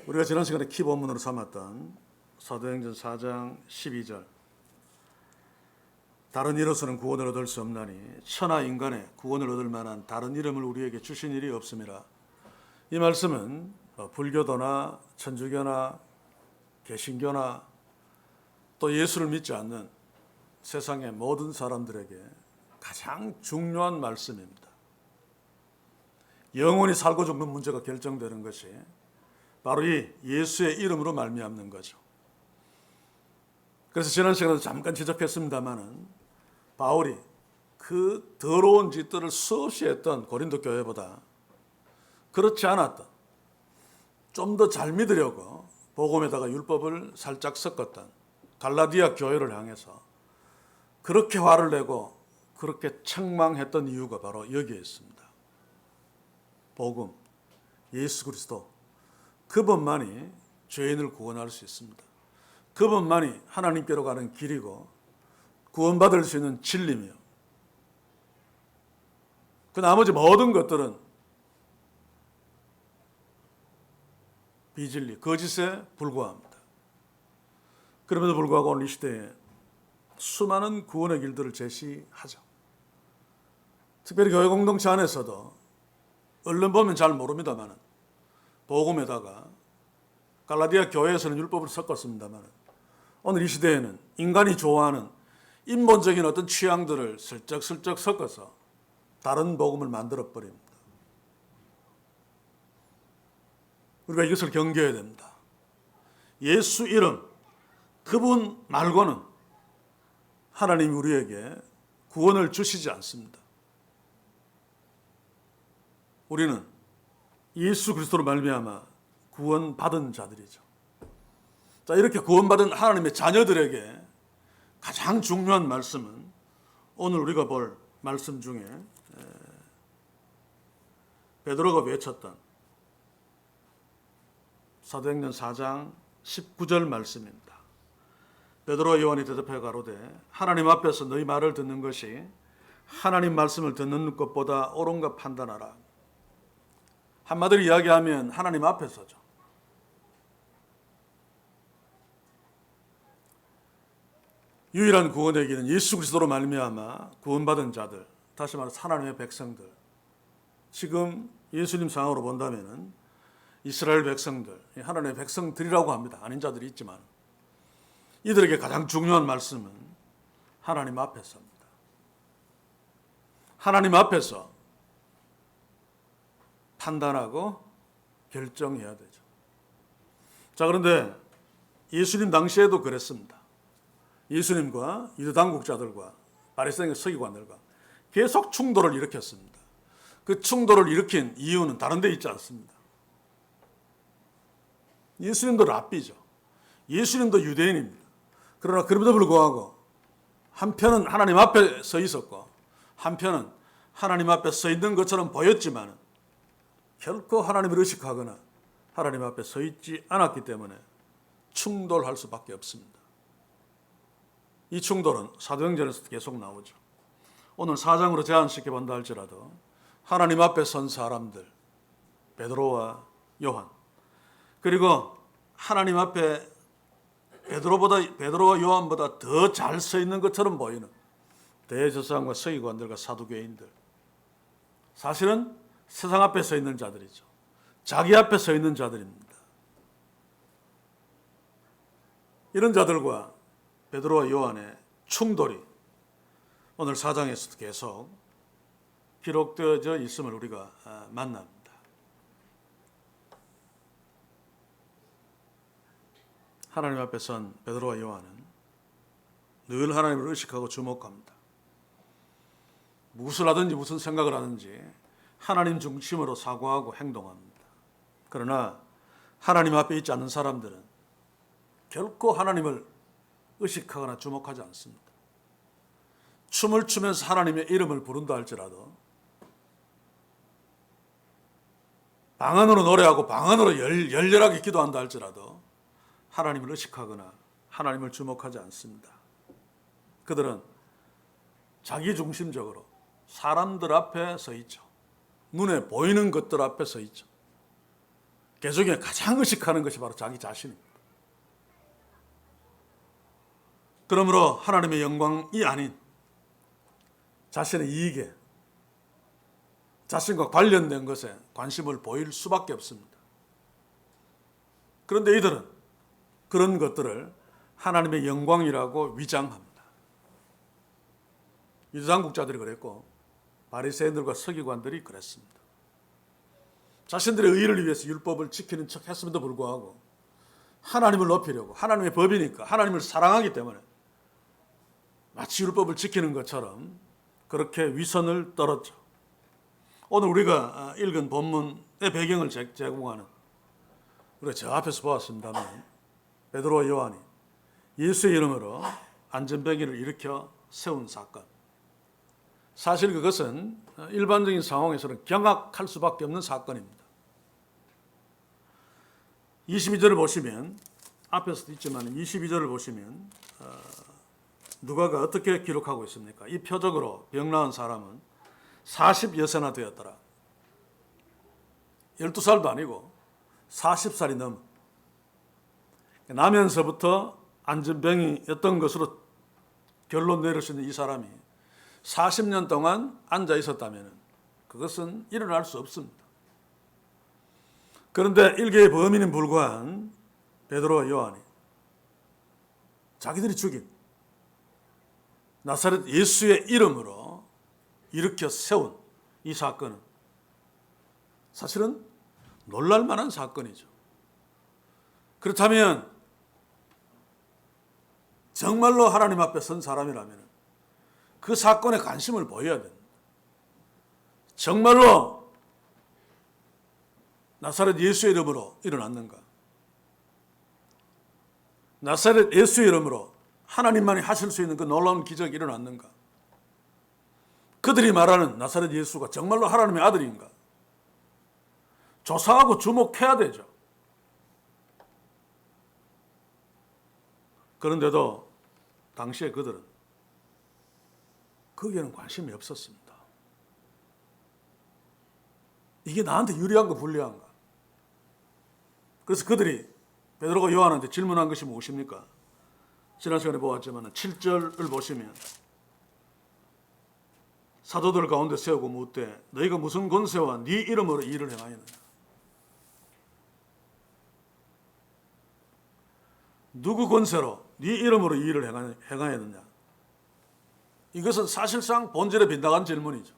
우리가 지난 시간에 키본문으로 삼았던 사도행전 4장 12절, 다른 이로서는 구원을 얻을 수 없나니 천하 인간의 구원을 얻을 만한 다른 이름을 우리에게 주신 일이 없음이라. 이 말씀은 불교도나 천주교나 개신교나 또 예수를 믿지 않는 세상의 모든 사람들에게 가장 중요한 말씀입니다. 영원히 살고 죽는 문제가 결정되는 것이 바로 이 예수의 이름으로 말미암는 거죠. 그래서 지난 시간에도 잠깐 지적했습니다마는 바울이 그 더러운 짓들을 수없이 했던 고린도 교회보다 그렇지 않았던, 좀 더 잘 믿으려고 복음에다가 율법을 살짝 섞었던 갈라디아 교회를 향해서 그렇게 화를 내고 그렇게 책망했던 이유가 바로 여기에 있습니다. 복음, 예수 그리스도, 그분만이 죄인을 구원할 수 있습니다. 그분만이 하나님께로 가는 길이고 구원받을 수 있는 진리며, 그 나머지 모든 것들은 비진리, 거짓에 불과합니다. 그럼에도 불구하고 오늘 이 시대에 수많은 구원의 길들을 제시하죠. 특별히 교회 공동체 안에서도 얼른 보면 잘 모릅니다만 복음에다가 갈라디아 교회에서는 율법을 섞었습니다만 오늘 이 시대에는 인간이 좋아하는 인본적인 어떤 취향들을 슬쩍슬쩍 섞어서 다른 복음을 만들어 버립니다. 우리가 이것을 경계해야 됩니다. 예수 이름, 그분 말고는 하나님이 우리에게 구원을 주시지 않습니다. 우리는 예수 그리스도로 말미암아 구원받은 자들이죠. 자, 이렇게 구원받은 하나님의 자녀들에게 가장 중요한 말씀은 오늘 우리가 볼 말씀 중에 베드로가 외쳤던 사도행전 4장 19절 말씀입니다. 베드로와 요한이 대답하여 가로되 하나님 앞에서 너희 말을 듣는 것이 하나님 말씀을 듣는 것보다 옳은가 판단하라. 한마디로 이야기하면 하나님 앞에서죠. 유일한 구원의 길은 예수 그리스도로 말미암아 구원받은 자들, 다시 말해서 하나님의 백성들. 지금 예수님 상황으로 본다면은 이스라엘 백성들, 하나님의 백성들이라고 합니다. 아닌 자들이 있지만 이들에게 가장 중요한 말씀은 하나님 앞에서입니다. 하나님 앞에서 판단하고 결정해야 되죠. 자, 그런데 예수님 당시에도 그랬습니다. 예수님과 유대 당국자들과 바리새인의 서기관들과 계속 충돌을 일으켰습니다. 그 충돌을 일으킨 이유는 다른 데 있지 않습니다. 예수님도 랍비죠. 예수님도 유대인입니다. 그러나 그럼에도 불구하고 한편은 하나님 앞에 서 있었고 한편은 하나님 앞에 서 있는 것처럼 보였지만 결코 하나님을 의식하거나 하나님 앞에 서 있지 않았기 때문에 충돌할 수밖에 없습니다. 이 충돌은 사도행전에서도 계속 나오죠. 오늘 4장으로 제한시켜 본다 할지라도 하나님 앞에 선 사람들, 베드로와 요한, 그리고 하나님 앞에 베드로와 요한보다 더 잘 서 있는 것처럼 보이는 대제사장과 서기관들과 사두개인들, 사실은 세상 앞에 서 있는 자들이죠. 자기 앞에 서 있는 자들입니다. 이런 자들과 베드로와 요한의 충돌이 오늘 4장에서도 계속 기록되어져 있음을 우리가 만납니다. 하나님 앞에 선 베드로와 요한은 늘 하나님을 의식하고 주목합니다. 무엇을 하든지 무슨 생각을 하든지 하나님 중심으로 사고하고 행동합니다. 그러나 하나님 앞에 있지 않는 사람들은 결코 하나님을 의식하거나 주목하지 않습니다. 춤을 추면서 하나님의 이름을 부른다 할지라도, 방언으로 노래하고 방언으로 열렬하게 기도한다 할지라도 하나님을 의식하거나 하나님을 주목하지 않습니다. 그들은 자기중심적으로 사람들 앞에 서 있죠. 눈에 보이는 것들 앞에 서 있죠. 개종에 가장 의식하는 것이 바로 자기 자신입니다. 그러므로 하나님의 영광이 아닌 자신의 이익에, 자신과 관련된 것에 관심을 보일 수밖에 없습니다. 그런데 이들은 그런 것들을 하나님의 영광이라고 위장합니다. 유다당국자들이 그랬고 바리새인들과 서기관들이 그랬습니다. 자신들의 의의를 위해서 율법을 지키는 척 했음에도 불구하고 하나님을 높이려고, 하나님의 법이니까 하나님을 사랑하기 때문에 마치 율법을 지키는 것처럼 그렇게 위선을 떨었죠. 오늘 우리가 읽은 본문의 배경을 제공하는, 우리가 저 앞에서 보았습니다만 베드로와 요한이 예수의 이름으로 안전병기를 일으켜 세운 사건, 사실 그것은 일반적인 상황에서는 경악할 수밖에 없는 사건입니다. 22절을 보시면, 앞에서도 있지만 22절을 보시면 누가가 어떻게 기록하고 있습니까? 이 표적으로 병 나은 사람은 40여세나 되었더라. 12살도 아니고 40살이 넘은, 나면서부터 안전병이었던 것으로 결론 내릴 수 있는 이 사람이 40년 동안 앉아 있었다면 그것은 일어날 수 없습니다. 그런데 일개의 범인인 불과한 베드로와 요한이 자기들이 죽인 나사렛 예수의 이름으로 일으켜 세운 이 사건은 사실은 놀랄만한 사건이죠. 그렇다면 정말로 하나님 앞에 선 사람이라면 그 사건에 관심을 보여야 됩니다. 정말로 나사렛 예수의 이름으로 일어났는가? 나사렛 예수의 이름으로 하나님만이 하실 수 있는 그 놀라운 기적이 일어났는가? 그들이 말하는 나사렛 예수가 정말로 하나님의 아들인가? 조사하고 주목해야 되죠. 그런데도 당시에 그들은 거기에는 관심이 없었습니다. 이게 나한테 유리한가 불리한가? 그래서 그들이 베드로가 요한한테 질문한 것이 무엇입니까? 지난 시간에 보았지만 7절을 보시면 사도들 가운데 세우고 묻되 너희가 무슨 권세와 네 이름으로 이 일을 행하였느냐? 누구 권세로 네 이름으로 이 일을 행하였느냐? 이것은 사실상 본질에 빗나간 질문이죠.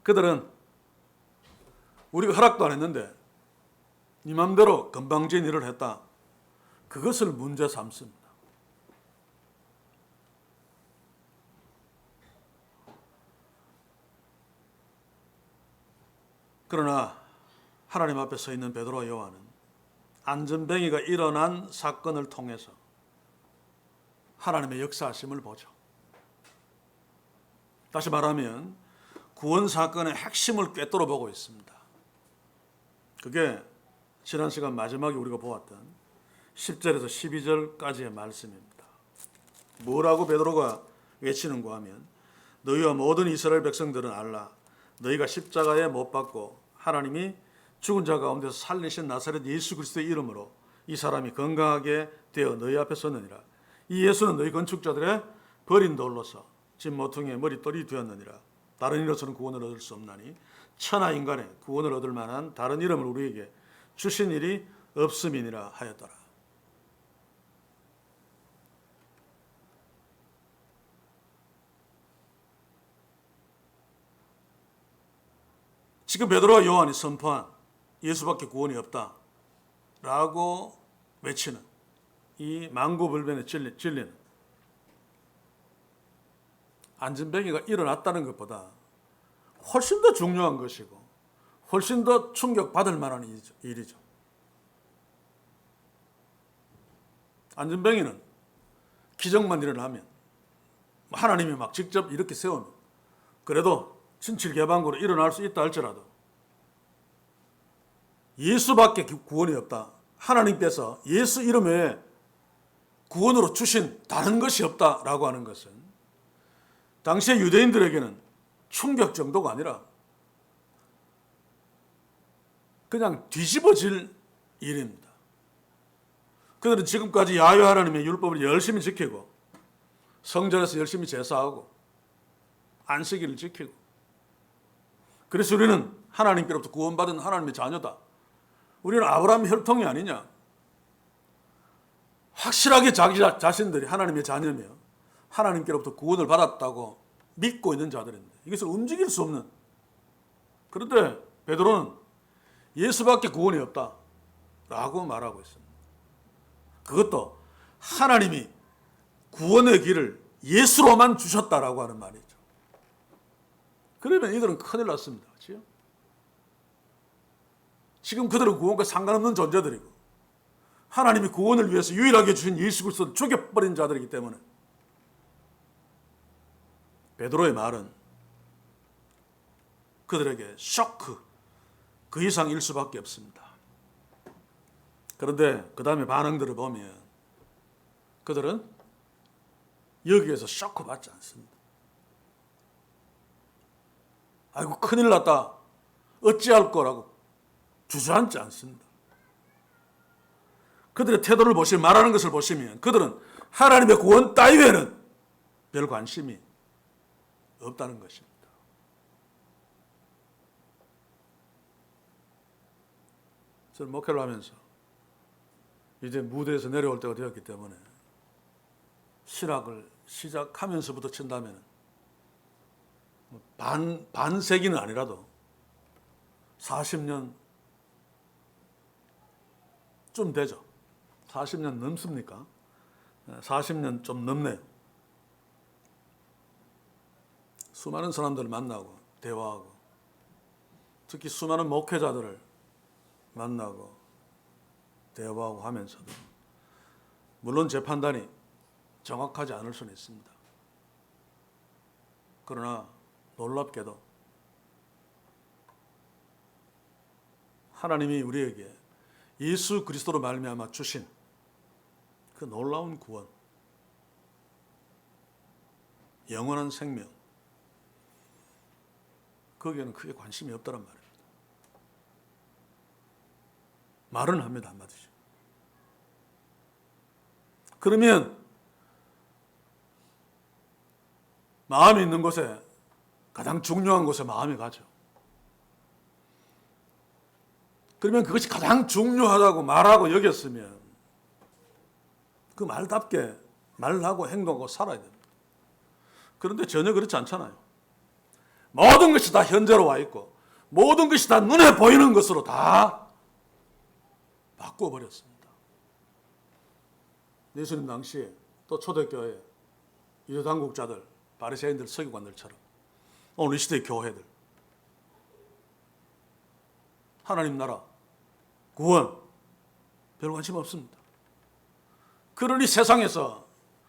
그들은 우리가 허락도 안 했는데 네 맘대로 건방진 일을 했다, 그것을 문제 삼습니다. 그러나 하나님 앞에 서 있는 베드로와 요한은 안전뱅이가 일어난 사건을 통해서 하나님의 역사하심을 보죠. 다시 말하면 구원 사건의 핵심을 꿰뚫어 보고 있습니다. 그게 지난 시간 마지막에 우리가 보았던 10절에서 12절까지의 말씀입니다. 뭐라고 베드로가 외치는가 하면 너희와 모든 이스라엘 백성들은 알라. 너희가 십자가에 못 박고 하나님이 죽은 자 가운데서 살리신 나사렛 예수 그리스도의 이름으로 이 사람이 건강하게 되어 너희 앞에 섰느니라. 이 예수는 너희 건축자들의 버린 돌로서 진 모퉁이의 머릿돌이 되었느니라. 다른 이로서는 구원을 얻을 수 없나니 천하 인간의 구원을 얻을 만한 다른 이름을 우리에게 주신 일이 없음이니라 하였더라. 지금 베드로와 요한이 선포한 예수밖에 구원이 없다라고 외치는 이 만고불변의 진리는 안전뱅이가 일어났다는 것보다 훨씬 더 중요한 것이고 훨씬 더 충격받을 만한 일이죠. 안전뱅이는 기적만 일어나면 하나님이 막 직접 이렇게 세우면 그래도 진칠개방구로 일어날 수 있다 할지라도 예수밖에 구원이 없다, 하나님께서 예수 이름에 구원으로 주신 다른 것이 없다라고 하는 것은 당시의 유대인들에게는 충격 정도가 아니라 그냥 뒤집어질 일입니다. 그들은 지금까지 야훼 하나님의 율법을 열심히 지키고 성전에서 열심히 제사하고 안식일을 지키고, 그래서 우리는 하나님께로부터 구원받은 하나님의 자녀다, 우리는 아브라함 혈통이 아니냐, 확실하게 자기 자신들이 하나님의 자녀며 하나님께로부터 구원을 받았다고 믿고 있는 자들인데 이것을 움직일 수 없는, 그런데 베드로는 예수밖에 구원이 없다라고 말하고 있습니다. 그것도 하나님이 구원의 길을 예수로만 주셨다라고 하는 말이죠. 그러면 이들은 큰일 났습니다. 그렇죠? 지금 그들은 구원과 상관없는 존재들이고 하나님이 구원을 위해서 유일하게 주신 예수 그리스도를 죽여버린 자들이기 때문에 베드로의 말은 그들에게 쇼크, 그 이상일 수밖에 없습니다. 그런데 그 다음에 반응들을 보면 그들은 여기에서 쇼크 받지 않습니다. 아이고 큰일 났다, 어찌할 거라고 주저앉지 않습니다. 그들의 태도를 보시면, 말하는 것을 보시면 그들은 하나님의 구원 따위에는 별 관심이 없다는 것입니다. 저는 목회를 하면서 이제 무대에서 내려올 때가 되었기 때문에 신학을 시작하면서부터 친다면 반세기는 아니라도 40년 좀 되죠. 40년 넘습니까? 40년 좀 넘네요. 수많은 사람들을 만나고 대화하고 특히 수많은 목회자들을 만나고 대화하고 하면서도 물론 제 판단이 정확하지 않을 수는 있습니다. 그러나 놀랍게도 하나님이 우리에게 예수 그리스도로 말미암아 주신 그 놀라운 구원, 영원한 생명, 거기에는 크게 관심이 없다란 말입니다. 말은 합니다, 한마디씩. 그러면 마음이 있는 곳에, 가장 중요한 곳에 마음이 가죠. 그러면 그것이 가장 중요하다고 말하고 여겼으면 그 말답게 말하고 행동하고 살아야 됩니다. 그런데 전혀 그렇지 않잖아요. 모든 것이 다 현재로 와 있고 모든 것이 다 눈에 보이는 것으로 다 바꿔버렸습니다. 예수님 당시에 또 초대교회 유대당국자들, 바리새인들, 서기관들처럼 오늘 이 시대의 교회들, 하나님 나라, 구원 별 관심 없습니다. 그러니 세상에서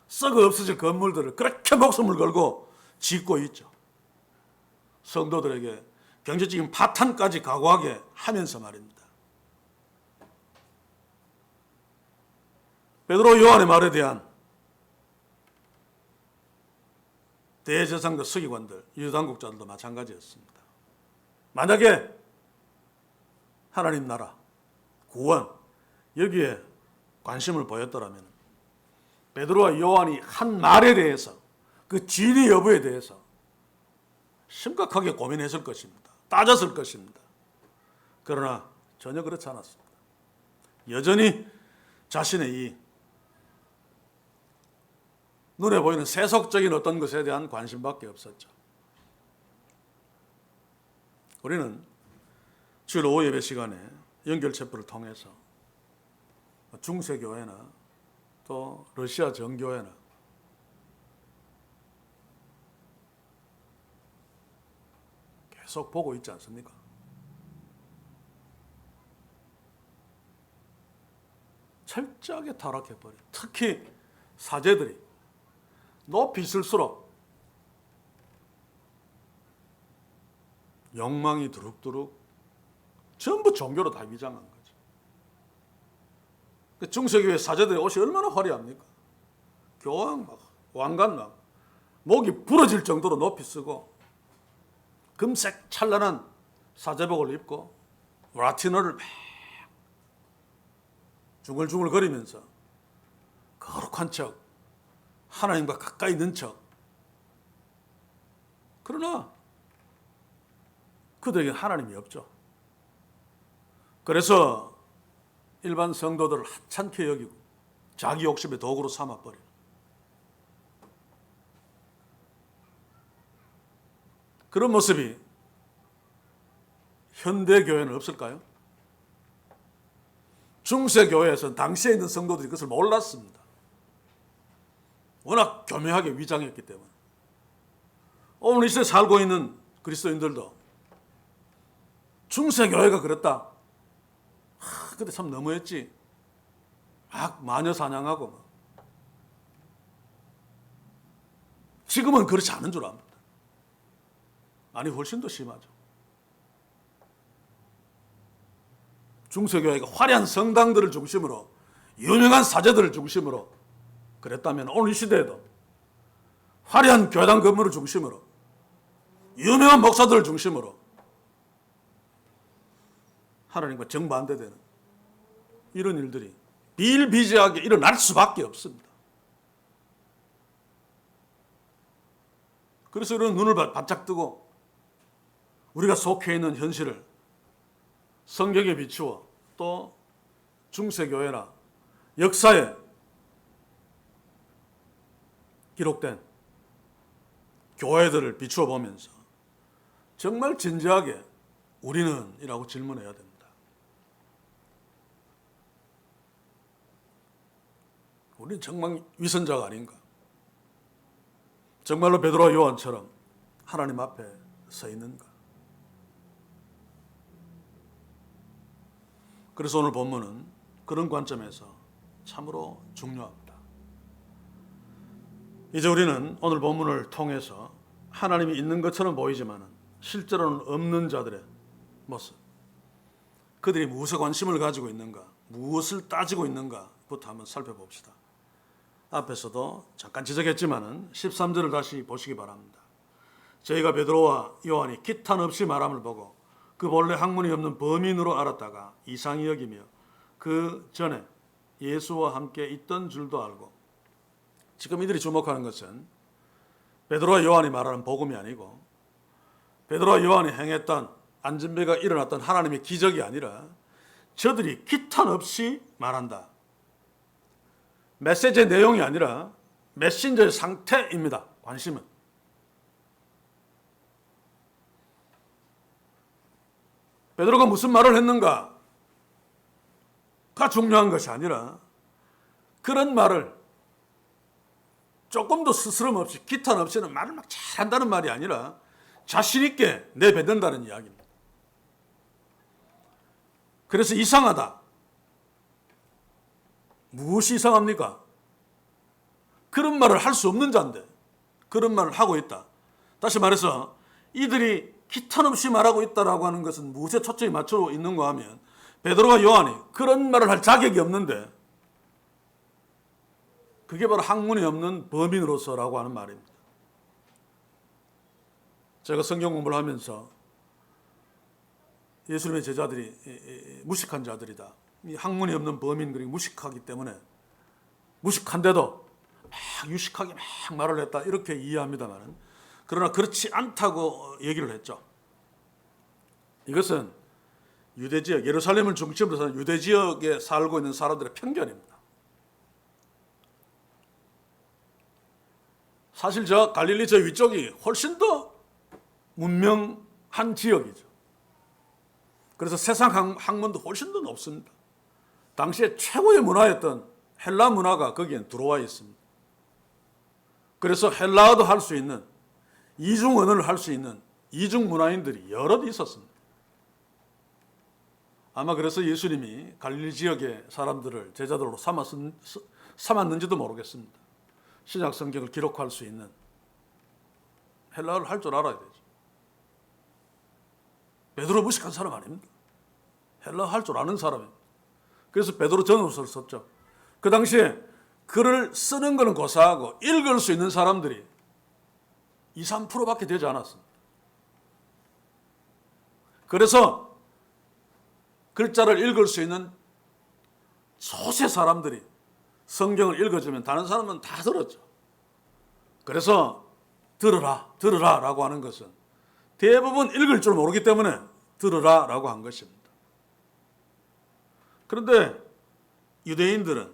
썩어 없어질 건물들을 그렇게 목숨을 걸고 짓고 있죠. 성도들에게 경제적인 파탄까지 각오하게 하면서 말입니다. 베드로 요한의 말에 대한 대제사장과 서기관들, 유대당국자들도 마찬가지였습니다. 만약에 하나님 나라, 구원, 여기에 관심을 보였더라면 베드로와 요한이 한 말에 대해서, 그 진위 여부에 대해서 심각하게 고민했을 것입니다. 따졌을 것입니다. 그러나 전혀 그렇지 않았습니다. 여전히 자신의 이 눈에 보이는 세속적인 어떤 것에 대한 관심밖에 없었죠. 우리는 주일 오후 예배 시간에 연결체포를 통해서 중세교회나 또 러시아 정교회나 계속 보고 있지 않습니까? 철저하게 타락해버려. 특히 사제들이 높이 있을수록 욕망이 두룩두룩 전부 종교로 다 위장한 거죠. 중세교회 사제들의 옷이 얼마나 화려합니까? 교황 막, 왕관 막, 목이 부러질 정도로 높이 쓰고 금색 찬란한 사제복을 입고 라틴어를 막 중얼중얼 거리면서 거룩한 척, 하나님과 가까이 있는 척. 그러나 그들에게 하나님이 없죠. 그래서 일반 성도들을 하찮게 여기고 자기 욕심의 도구로 삼아버려요. 그런 모습이 현대 교회는 없을까요? 중세 교회에서는 당시에 있는 성도들이 그것을 몰랐습니다. 워낙 교묘하게 위장했기 때문에. 오늘 이 시대에 살고 있는 그리스도인들도 중세 교회가 그랬다. 그때 참 너무했지. 막 마녀 사냥하고 막. 지금은 그렇지 않은 줄 압니다. 아니 훨씬 더 심하죠. 중세교회가 화려한 성당들을 중심으로 유명한 사제들을 중심으로 그랬다면 오늘 이 시대에도 화려한 교단 건물을 중심으로 유명한 목사들을 중심으로 하나님과 정반대되는 이런 일들이 비일비재하게 일어날 수밖에 없습니다. 그래서 이런 눈을 바짝 뜨고 우리가 속해 있는 현실을 성경에 비추어 또 중세교회나 역사에 기록된 교회들을 비추어 보면서 정말 진지하게 우리는 이라고 질문해야 됩니다. 우리는 정말 위선자가 아닌가? 정말로 베드로와 요한처럼 하나님 앞에 서 있는가? 그래서 오늘 본문은 그런 관점에서 참으로 중요합니다. 이제 우리는 오늘 본문을 통해서 하나님이 있는 것처럼 보이지만 실제로는 없는 자들의 모습, 그들이 무엇에 관심을 가지고 있는가, 무엇을 따지고 있는가부터 한번 살펴봅시다. 앞에서도 잠깐 지적했지만 13절을 다시 보시기 바랍니다. 저희가 베드로와 요한이 기탄 없이 말함을 보고 그 본래 학문이 없는 범인으로 알았다가 이상히 여기며 그 전에 예수와 함께 있던 줄도 알고. 지금 이들이 주목하는 것은 베드로와 요한이 말하는 복음이 아니고 베드로와 요한이 행했던 안진배가 일어났던 하나님의 기적이 아니라 저들이 기탄 없이 말한다. 메시지의 내용이 아니라 메신저의 상태입니다. 관심은. 베드로가 무슨 말을 했는가가 중요한 것이 아니라 그런 말을 조금도 스스럼 없이 기탄 없이는 말을 막 잘한다는 말이 아니라 자신 있게 내뱉는다는 이야기입니다. 그래서 이상하다. 무엇이 이상합니까? 그런 말을 할 수 없는 자인데 그런 말을 하고 있다. 다시 말해서 이들이 기탄 없이 말하고 있다라고 하는 것은 무엇에 초점이 맞춰 있는가 하면 베드로와 요한이 그런 말을 할 자격이 없는데 그게 바로 학문이 없는 범인으로서라고 하는 말입니다. 제가 성경 공부를 하면서 예수님의 제자들이 무식한 자들이다. 이 학문이 없는 범인, 그리고 무식하기 때문에 무식한데도 막 유식하게 막 말을 했다 이렇게 이해합니다만 그러나 그렇지 않다고 얘기를 했죠. 이것은 유대지역, 예루살렘을 중심으로 사는 유대지역에 살고 있는 사람들의 편견입니다. 사실 갈릴리 저 위쪽이 훨씬 더 문명한 지역이죠. 그래서 세상 학문도 훨씬 더 높습니다. 당시에 최고의 문화였던 헬라 문화가 거기에 들어와 있습니다. 그래서 헬라어도 할 수 있는, 이중 언어를 할 수 있는 이중 문화인들이 여럿 있었습니다. 아마 그래서 예수님이 갈릴리 지역의 사람들을 제자들로 삼았는지도 모르겠습니다. 신약 성경을 기록할 수 있는 헬라어를 할 줄 알아야 되죠. 베드로 무식한 사람 아닙니다. 헬라어 할 줄 아는 사람입니다. 그래서 베드로 전후서를 썼죠. 그 당시에 글을 쓰는 것은 고사하고 읽을 수 있는 사람들이 2, 3%밖에 되지 않았습니다. 그래서 글자를 읽을 수 있는 소수의 사람들이 성경을 읽어주면 다른 사람은 다 들었죠. 그래서 들으라, 들으라 라고 하는 것은 대부분 읽을 줄 모르기 때문에 들으라 라고 한 것입니다. 그런데 유대인들은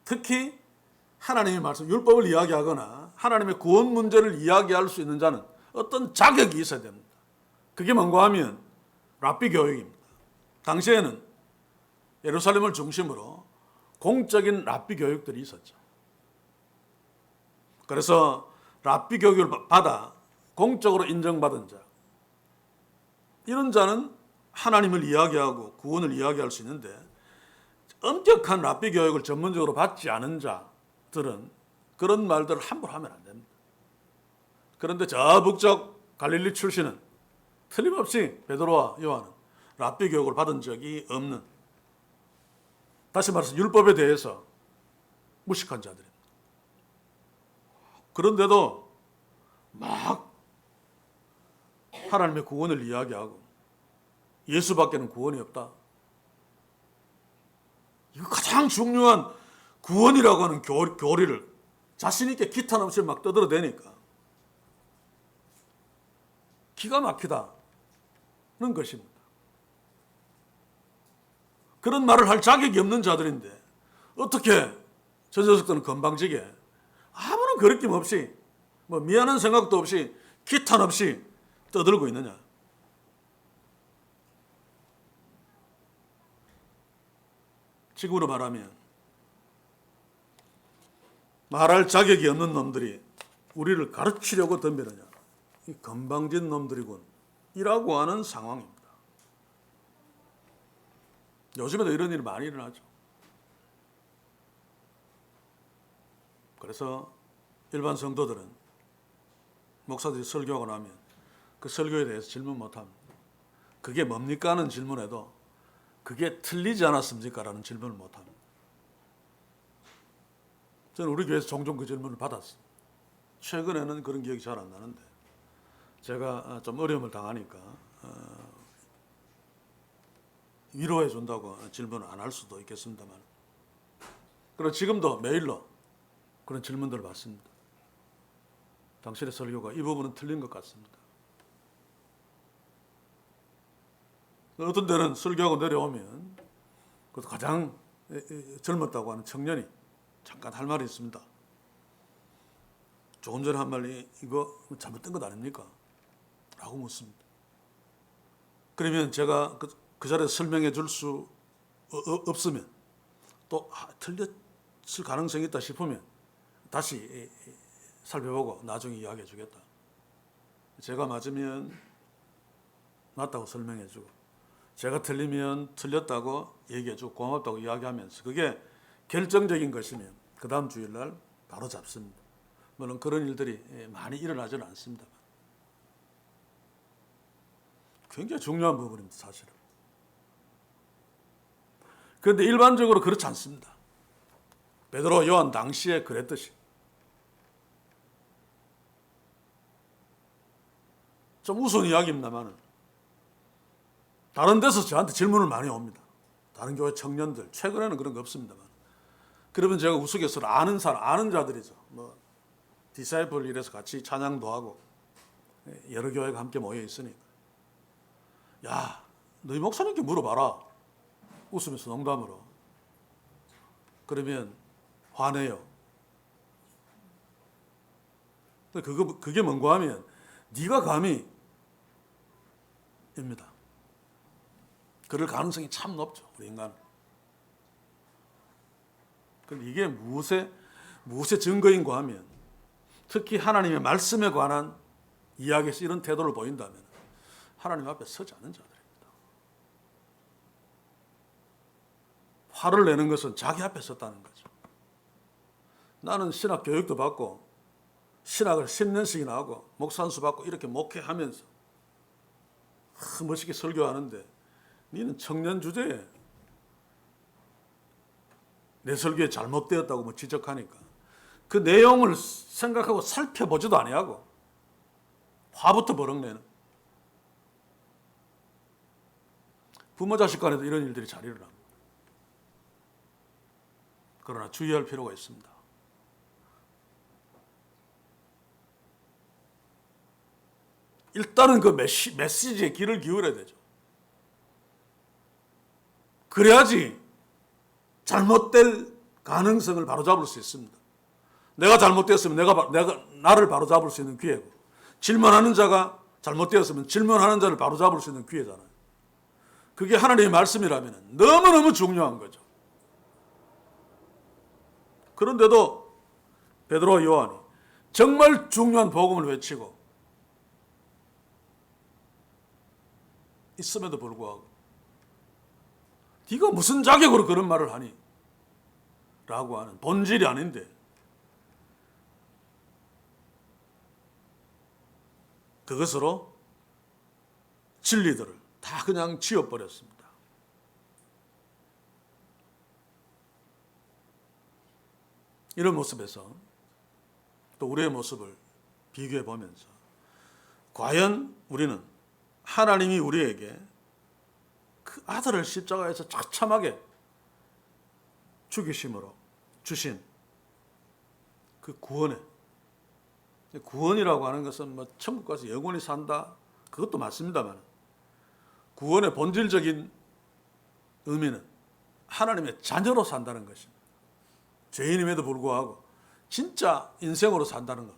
특히 하나님의 말씀, 율법을 이야기하거나 하나님의 구원 문제를 이야기할 수 있는 자는 어떤 자격이 있어야 됩니다. 그게 뭔가 하면 랍비 교육입니다. 당시에는 예루살렘을 중심으로 공적인 랍비 교육들이 있었죠. 그래서 랍비 교육을 받아 공적으로 인정받은 자, 이런 자는 하나님을 이야기하고 구원을 이야기할 수 있는데 엄격한 랍비 교육을 전문적으로 받지 않은 자들은 그런 말들을 함부로 하면 안 됩니다. 그런데 저 북쪽 갈릴리 출신은 틀림없이 베드로와 요한은 랍비 교육을 받은 적이 없는, 다시 말해서 율법에 대해서 무식한 자들입니다. 그런데도 막 하나님의 구원을 이야기하고 예수밖에는 구원이 없다. 이거 가장 중요한 구원이라고 하는 교리를 자신 있게 기탄 없이 막 떠들어대니까 기가 막히다는 것입니다. 그런 말을 할 자격이 없는 자들인데 어떻게 저 녀석들은 건방지게 아무런 거리낌 없이 뭐 미안한 생각도 없이 기탄 없이 떠들고 있느냐. 지금으로 말하면 말할 자격이 없는 놈들이 우리를 가르치려고 덤비느냐. 이 건방진 놈들이군 이라고 하는 상황입니다. 요즘에도 이런 일이 많이 일어나죠. 그래서 일반 성도들은 목사들이 설교하고 나면 그 설교에 대해서 질문 못합니다. 그게 뭡니까 하는 질문에도 그게 틀리지 않았습니까? 라는 질문을 못합니다. 저는 우리 교회에서 종종 그 질문을 받았어요. 최근에는 그런 기억이 잘 안 나는데 제가 좀 어려움을 당하니까 위로해 준다고 질문을 안 할 수도 있겠습니다만, 그리고 지금도 메일로 그런 질문들을 받습니다. 당신의 설교가 이 부분은 틀린 것 같습니다. 어떤 때는 설교하고 내려오면 그것도 가장 젊었다고 하는 청년이 잠깐 할 말이 있습니다. 조금 전에 한 말이 이거 잘못된 것 아닙니까? 라고 묻습니다. 그러면 제가 그 자리에 설명해 줄 수 없으면 또 틀렸을 가능성이 있다 싶으면 다시 살펴보고 나중에 이야기해 주겠다. 제가 맞으면 맞다고 설명해 주고 제가 틀리면 틀렸다고 얘기해 주고 고맙다고 이야기하면서 그게 결정적인 것이면 그 다음 주일날 바로 잡습니다. 물론 그런 일들이 많이 일어나지는 않습니다. 굉장히 중요한 부분입니다, 사실은. 그런데 일반적으로 그렇지 않습니다. 베드로, 요한 당시에 그랬듯이 좀 우스운 이야기입니다만 다른 데서 저한테 질문을 많이 옵니다. 다른 교회 청년들, 최근에는 그런 거 없습니다만. 그러면 제가 우스갯소리로 아는 사람, 아는 자들이죠. 뭐 디사이플 이래서 같이 찬양도 하고 여러 교회가 함께 모여 있으니까, 야, 너희 목사님께 물어봐라. 웃으면서 농담으로. 그러면 화내요. 그게 뭔가 하면 네가 감히 입니다. 그럴 가능성이 참 높죠, 우리 인간은. 그런데 이게 무엇의 증거인가 하면 특히 하나님의 말씀에 관한 이야기에서 이런 태도를 보인다면 하나님 앞에 서지 않는 자들입니다. 화를 내는 것은 자기 앞에 섰다는 거죠. 나는 신학 교육도 받고 신학을 10년씩이나 하고 목사 한수 받고 이렇게 목회하면서 멋있게 설교하는데 너는 청년 주제에 내 설교에 잘못되었다고 뭐 지적하니까 그 내용을 생각하고 살펴보지도 아니하고 화부터 버럭내는, 부모 자식 간에도 이런 일들이 잘 일어납니다. 그러나 주의할 필요가 있습니다. 일단은 그 메시지에 귀를 기울여야 되죠. 그래야지 잘못될 가능성을 바로잡을 수 있습니다. 내가 잘못되었으면 내가 나를 바로잡을 수 있는 기회고, 질문하는 자가 잘못되었으면 질문하는 자를 바로잡을 수 있는 기회잖아요. 그게 하나님의 말씀이라면 너무너무 중요한 거죠. 그런데도 베드로와 요한이 정말 중요한 복음을 외치고 있음에도 불구하고 네가 무슨 자격으로 그런 말을 하니? 라고 하는 본질이 아닌데 그것으로 진리들을 다 그냥 지워버렸습니다. 이런 모습에서 또 우리의 모습을 비교해 보면서 과연 우리는 하나님이 우리에게 그 아들을 십자가에서 처참하게 죽이심으로 주신 그 구원이라고 하는 것은 뭐 천국 가서 영원히 산다, 그것도 맞습니다만 구원의 본질적인 의미는 하나님의 자녀로 산다는 것입니다. 죄인임에도 불구하고 진짜 인생으로 산다는 것.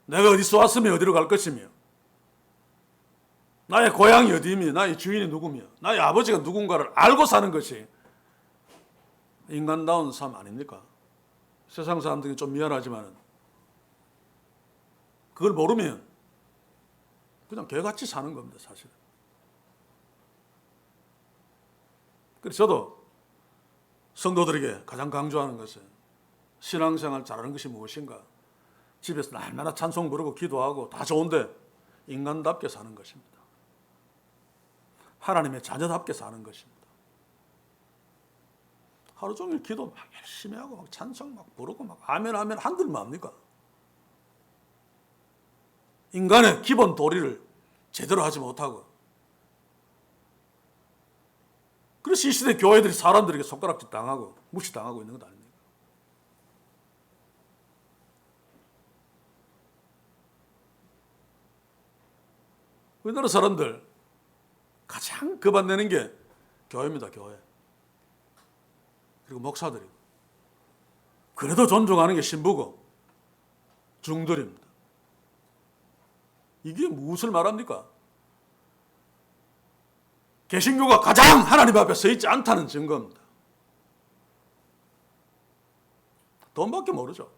내가 어디서 왔으며 어디로 갈 것이며, 나의 고향이 어디이며, 나의 주인이 누구며, 나의 아버지가 누군가를 알고 사는 것이 인간다운 삶 아닙니까? 세상 사람들이 좀 미안하지만 그걸 모르면 그냥 개같이 사는 겁니다, 사실은. 그래서 저도 성도들에게 가장 강조하는 것은 신앙생활 잘하는 것이 무엇인가? 집에서 날마다 찬송 부르고 기도하고 다 좋은데 인간답게 사는 것입니다. 하나님의 자녀답게 사는 것입니다. 하루 종일 기도 막 열심히 하고 막 찬송 막 부르고 막 아멘 아멘 한들만 합니까? 인간의 기본 도리를 제대로 하지 못하고, 그래서 이 시대 교회들이 사람들에게 손가락질 당하고 무시당하고 있는 것 아닙니까? 우리나라 사람들 가장 겁안내는 게 교회입니다, 교회. 그리고 목사들이고. 그래도 존중하는 게 신부고 중들입니다. 이게 무엇을 말합니까? 개신교가 가장 하나님 앞에 서 있지 않다는 증거입니다. 돈밖에 모르죠.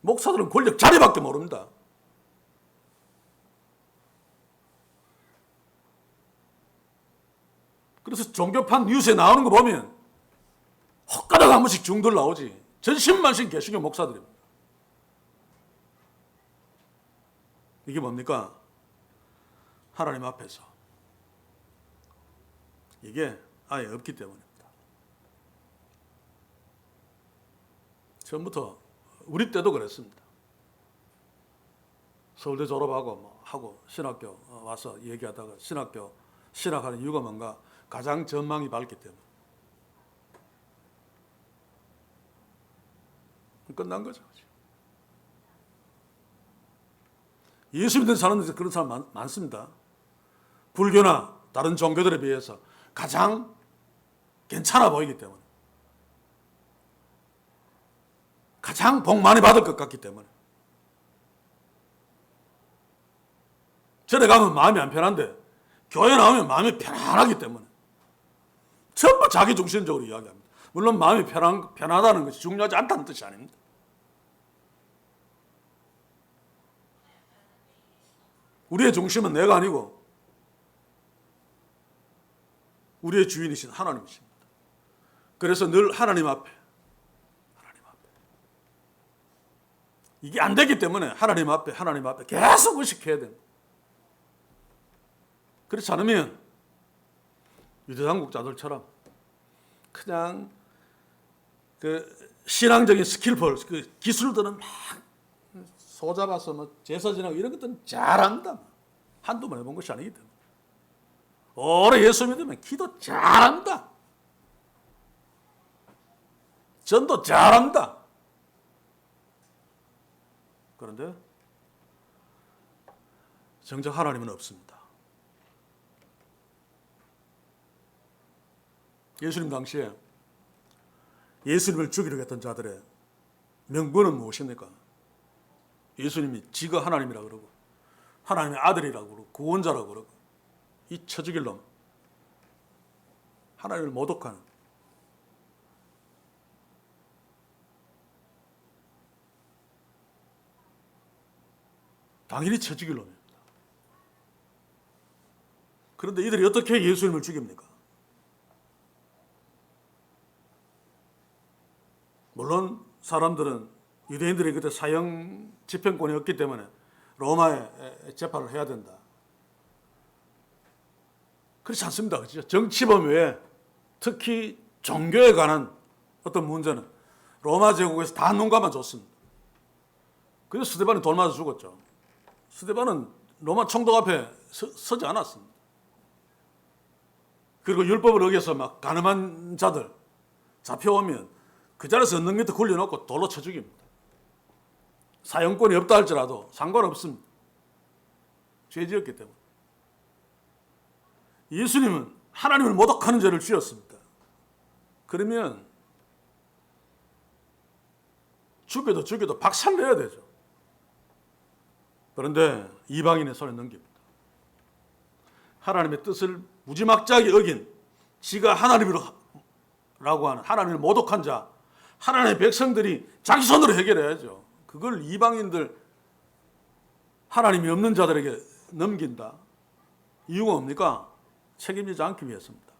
목사들은 권력 자리밖에 모릅니다. 그래서 종교판 뉴스에 나오는 거 보면 헛가닥 한 번씩 중들 나오지. 전신만신 개신교 목사들입니다. 이게 뭡니까? 하나님 앞에서 이게 아예 없기 때문입니다. 처음부터 우리 때도 그랬습니다. 서울대 졸업하고 뭐 하고 신학교 와서 얘기하다가 신학교 신학하는 이유가 뭔가? 가장 전망이 밝기 때문에. 끝난 거죠. 예수 믿는 사람들 그런 사람 많습니다. 불교나 다른 종교들에 비해서 가장 괜찮아 보이기 때문에, 가장 복 많이 받을 것 같기 때문에. 절에 가면 마음이 안 편한데 교회 나오면 마음이 편안하기 때문에 전부 자기 중심적으로 이야기합니다. 물론 마음이 편하다는 것이 중요하지 않다는 뜻이 아닙니다. 우리의 중심은 내가 아니고 우리의 주인이신 하나님이십니다. 그래서 늘 하나님 앞에 이게 안 되기 때문에 하나님 앞에 계속 의식해야 됩니다. 그렇지 않으면 유대당국자들처럼 그냥 그 신앙적인 스킬풀, 그 기술들은 막 소 잡아서 뭐 제사 지내고 이런 것들은 잘한다. 한두 번 해본 것이 아니기 때문에. 오래 예수 믿으면 기도 잘한다. 전도 잘한다. 그런데 정작 하나님은 없습니다. 예수님 당시에 예수님을 죽이려고 했던 자들의 명분은 무엇입니까? 예수님이 지가 하나님이라고 그러고 하나님의 아들이라고 그러고 구원자라고 그러고 이 쳐죽일 놈, 하나님을 모독하는, 당연히 쳐죽일 놈입니다. 그런데 이들이 어떻게 예수님을 죽입니까? 물론 사람들은 유대인들이 그때 사형 집행권이 없기 때문에 로마에 재판을 해야 된다. 그렇지 않습니다. 그렇죠? 정치범 외에 특히 종교에 관한 어떤 문제는 로마 제국에서 다 눈 감아줬습니다. 그래서 스데반이 돌 맞아 죽었죠. 스데반은 로마 총독 앞에 서지 않았습니다. 그리고 율법을 어겨서 막 가늠한 자들 잡혀오면 그 자리에서 언덕 밑에 굴려놓고 돌로 쳐 죽입니다. 사형권이 없다 할지라도 상관없습니다. 죄지었기 때문에. 예수님은 하나님을 모독하는 죄를 지었습니다. 그러면 죽여도 박살내야 되죠. 그런데 이방인의 손에 넘깁니다. 하나님의 뜻을 무지막지하게 어긴 지가 하나님이라고 하는 하나님을 모독한 자, 하나님의 백성들이 자기 손으로 해결해야죠. 그걸 이방인들, 하나님이 없는 자들에게 넘긴다. 이유가 뭡니까? 책임지지 않기 위해서입니다.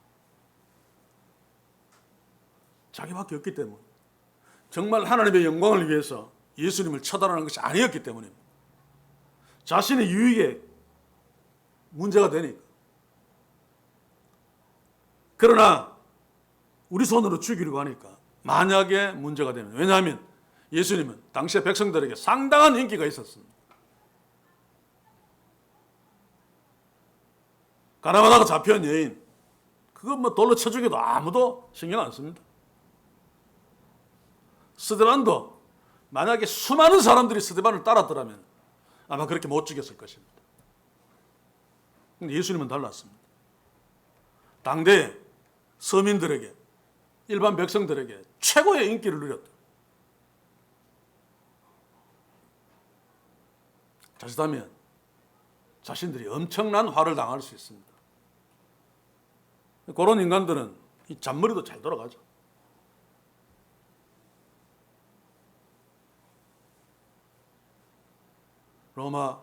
자기밖에 없기 때문에. 정말 하나님의 영광을 위해서 예수님을 처단하는 것이 아니었기 때문입니다. 자신의 유익에 문제가 되니까. 그러나 우리 손으로 죽이려고 하니까 만약에 문제가 되면, 왜냐하면 예수님은 당시의 백성들에게 상당한 인기가 있었습니다. 가나마다가 잡혀온 여인, 그거 뭐 돌로 쳐 죽여도 아무도 신경 안 씁니다. 스데반도 만약에 수많은 사람들이 스데반을 따랐더라면 아마 그렇게 못 죽였을 것입니다. 근데 예수님은 달랐습니다. 당대 서민들에게, 일반 백성들에게 최고의 인기를 누렸다. 자칫하면 자신들이 엄청난 화를 당할 수 있습니다. 그런 인간들은 이 잔머리도 잘 돌아가죠. 로마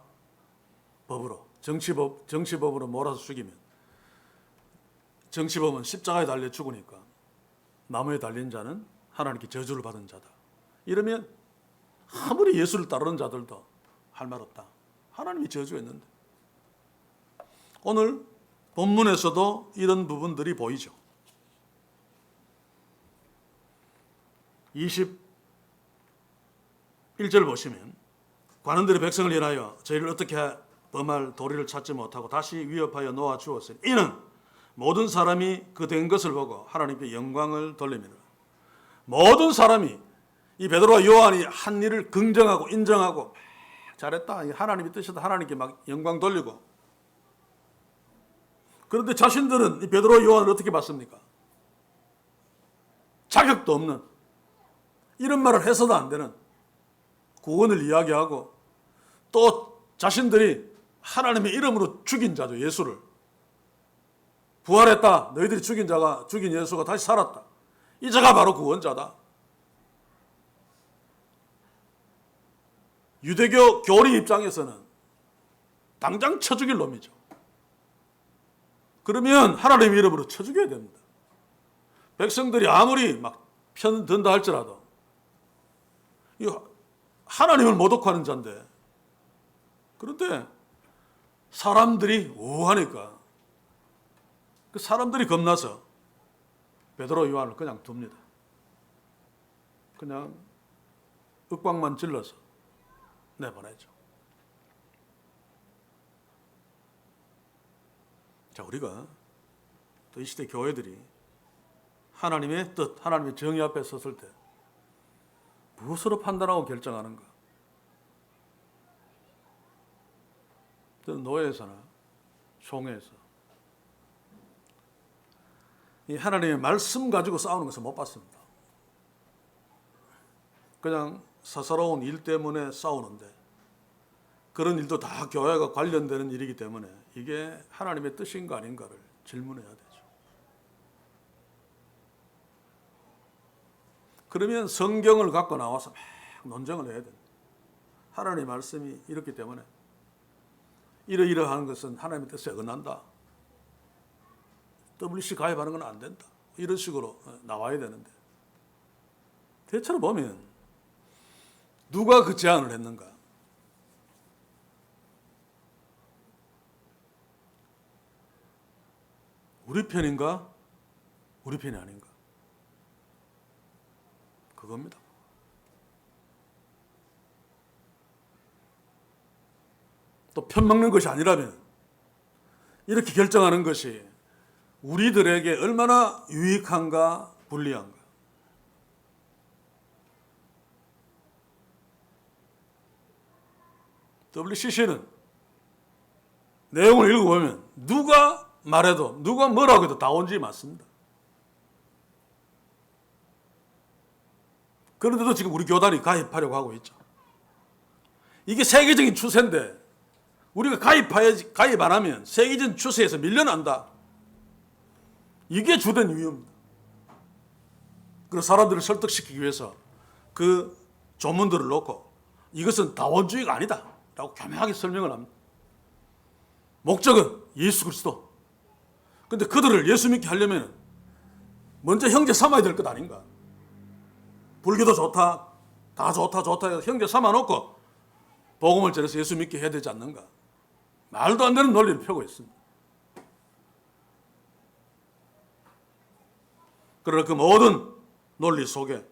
법으로, 정치법으로 몰아서 죽이면, 정치법은 십자가에 달려 죽으니까 나무에 달린 자는 하나님께 저주를 받은 자다. 이러면 아무리 예수를 따르는 자들도 할 말 없다. 하나님이 저주했는데. 오늘 본문에서도 이런 부분들이 보이죠. 21절 보시면 관원들이 백성을 인하여 저희를 어떻게 범할 도리를 찾지 못하고 다시 위협하여 놓아 주었으니 이는 모든 사람이 그 된 것을 보고 하나님께 영광을 돌리미라. 모든 사람이 이 베드로와 요한이 한 일을 긍정하고 인정하고 잘했다, 하나님이 뜻이다, 하나님께 막 영광 돌리고. 그런데 자신들은 이 베드로와 요한을 어떻게 봤습니까? 자격도 없는, 이런 말을 해서도 안 되는 구원을 이야기하고, 또 자신들이 하나님의 이름으로 죽인 자죠. 예수를 부활했다, 너희들이 죽인 예수가 다시 살았다, 이 자가 바로 구원자다. 유대교 교리 입장에서는 당장 쳐 죽일 놈이죠. 그러면 하나님의 이름으로 쳐 죽여야 됩니다. 백성들이 아무리 막 편든다 할지라도 하나님을 모독하는 자인데, 그런데 사람들이 우하니까 그 사람들이 겁나서 베드로 요한을 그냥 둡니다. 그냥 윽박만 질러서 내보내죠. 자, 우리가 또 이 시대 교회들이 하나님의 뜻, 하나님의 정의 앞에 섰을 때 무엇으로 판단하고 결정하는가? 노예에서나 총회에서 이 하나님의 말씀 가지고 싸우는 것을 못 봤습니다. 그냥 사사로운 일 때문에 싸우는데 그런 일도 다 교회가 관련되는 일이기 때문에 이게 하나님의 뜻인가 아닌가를 질문해야 되죠. 그러면 성경을 갖고 나와서 막 논쟁을 해야 됩니다. 하나님의 말씀이 이렇기 때문에 이러이러한 것은 하나님의 뜻에 어긋난다. WC 가입하는 건 안 된다. 이런 식으로 나와야 되는데 대체로 보면 누가 그 제안을 했는가? 우리 편인가? 우리 편이 아닌가? 그겁니다. 또 편먹는 것이 아니라면 이렇게 결정하는 것이 우리들에게 얼마나 유익한가 불리한가. WCC는 내용을 읽어보면 누가 말해도 누가 뭐라고 해도 다 온전히 맞습니다. 그런데도 지금 우리 교단이 가입하려고 하고 있죠. 이게 세계적인 추세인데 우리가 가입 안 하면 세계적인 추세에서 밀려난다. 이게 주된 이유입니다. 그래서 사람들을 설득시키기 위해서 그 조문들을 놓고 이것은 다원주의가 아니다 라고 교묘하게 설명을 합니다. 목적은 예수 그리스도. 근데 그들을 예수 믿게 하려면 먼저 형제 삼아야 될 것 아닌가. 불교도 좋다, 다 좋다 해서 형제 삼아 놓고 복음을 전해서 예수 믿게 해야 되지 않는가. 말도 안 되는 논리를 펴고 있습니다. 그러나 그 모든 논리 속에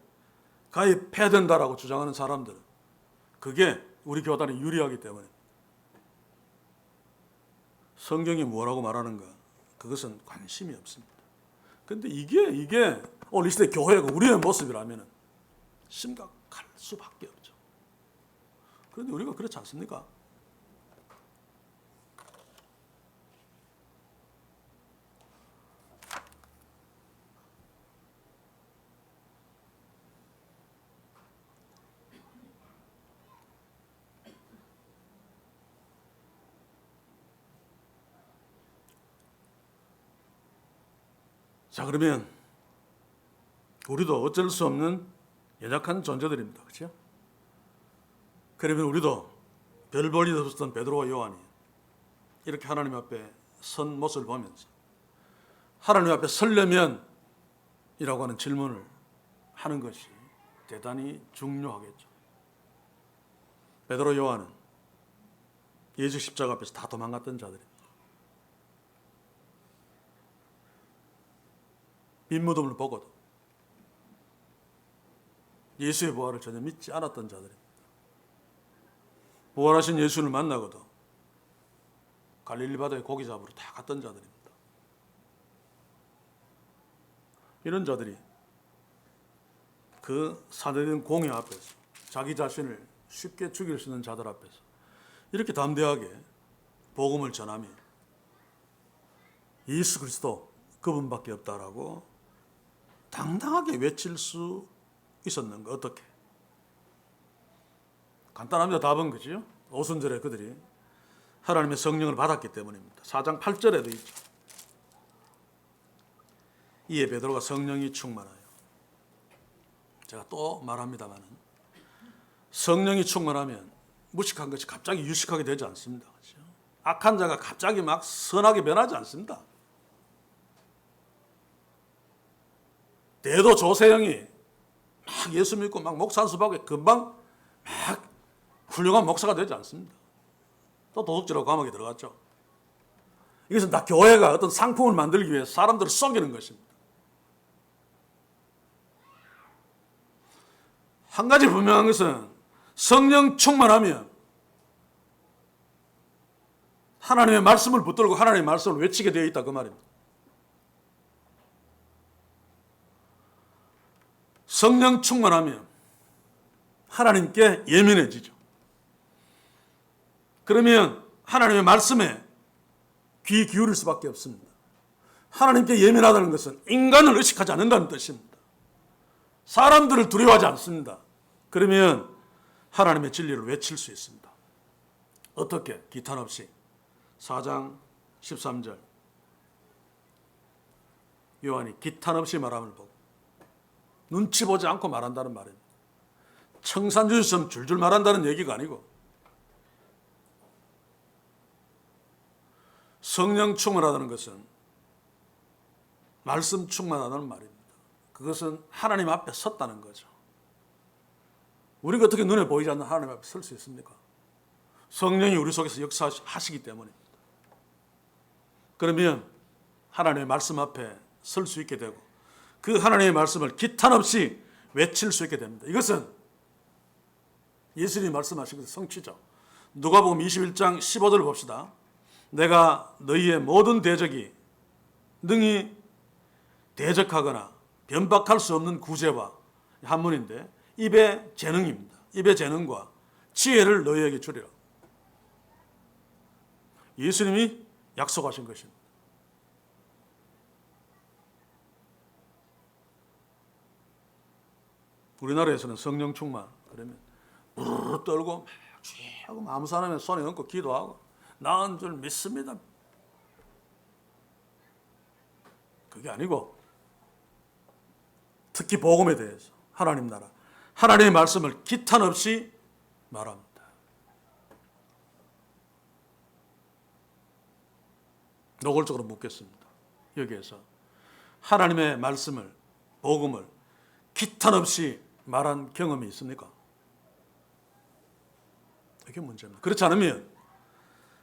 가입해야 된다라고 주장하는 사람들은 그게 우리 교단에 유리하기 때문에 성경이 뭐라고 말하는가 그것은 관심이 없습니다. 그런데 이게 오늘 이 시대 교회가 우리의 모습이라면 심각할 수밖에 없죠. 그런데 우리가 그렇지 않습니까? 자, 그러면 우리도 어쩔 수 없는 연약한 존재들입니다. 그렇죠? 그러면 우리도 별 볼 일 없었던 베드로와 요한이 이렇게 하나님 앞에 선 모습을 보면서 하나님 앞에 서려면 이라고 하는 질문을 하는 것이 대단히 중요하겠죠. 베드로 요한은 예수 십자가 앞에서 다 도망갔던 자들입니다. 빈무덤을 보고도 예수의 부활을 전혀 믿지 않았던 자들입니다. 부활하신 예수를 만나고도 갈릴리 바다에 고기 잡으러 다 갔던 자들입니다. 이런 자들이 그 사내된 공회 앞에서 자기 자신을 쉽게 죽일 수 있는 자들 앞에서 이렇게 담대하게 복음을 전하며 예수 그리스도 그분밖에 없다라고 당당하게 외칠 수 있었는가? 어떻게? 간단합니다. 답은 그죠? 오순절에 그들이 하나님의 성령을 받았기 때문입니다. 4장 8절에도 있죠. 이에 베드로가 성령이 충만하여. 제가 또 말합니다만 성령이 충만하면 무식한 것이 갑자기 유식하게 되지 않습니다. 그렇죠? 악한 자가 갑자기 막 선하게 변하지 않습니다. 대도 조세형이 막 예수 믿고 막 목사 안수받고 금방 막 훌륭한 목사가 되지 않습니다. 또 도둑질하고 감옥에 들어갔죠. 이것은 다 교회가 어떤 상품을 만들기 위해 사람들을 속이는 것입니다. 한 가지 분명한 것은 성령 충만하면 하나님의 말씀을 붙들고 하나님의 말씀을 외치게 되어 있다 그 말입니다. 성령 충만하면 하나님께 예민해지죠. 그러면 하나님의 말씀에 귀 기울일 수밖에 없습니다. 하나님께 예민하다는 것은 인간을 의식하지 않는다는 뜻입니다. 사람들을 두려워하지 않습니다. 그러면 하나님의 진리를 외칠 수 있습니다. 어떻게? 기탄 없이. 4장 13절 요한이 기탄 없이 말함을 보고 눈치 보지 않고 말한다는 말입니다. 청산주의처럼 줄줄 말한다는 얘기가 아니고 성령 충만하다는 것은 말씀 충만하다는 말입니다. 그것은 하나님 앞에 섰다는 거죠. 우리가 어떻게 눈에 보이지 않는 하나님 앞에 설 수 있습니까? 성령이 우리 속에서 역사하시기 때문입니다. 그러면 하나님의 말씀 앞에 설 수 있게 되고 그 하나님의 말씀을 기탄 없이 외칠 수 있게 됩니다. 이것은 예수님이 말씀하신 것의 성취죠. 누가복음 21장 15절을 봅시다. 내가 너희의 모든 대적이 능히 대적하거나 변박할 수 없는 구제와 한문인데 입의 재능입니다. 입의 재능과 지혜를 너희에게 주리라. 예수님이 약속하신 것입니다. 우리나라에서는 성령 충만 그러면 부르르 떨고 막 쥐하고 아무 사람의 손에 얹고 기도하고 나은 줄 믿습니다. 그게 아니고 특히 복음에 대해서 하나님 나라 하나님의 말씀을 기탄 없이 말합니다. 노골적으로 묻겠습니다. 여기에서 하나님의 말씀을 복음을 기탄 없이 말한 경험이 있습니까? 이게 문제입니다. 그렇지 않으면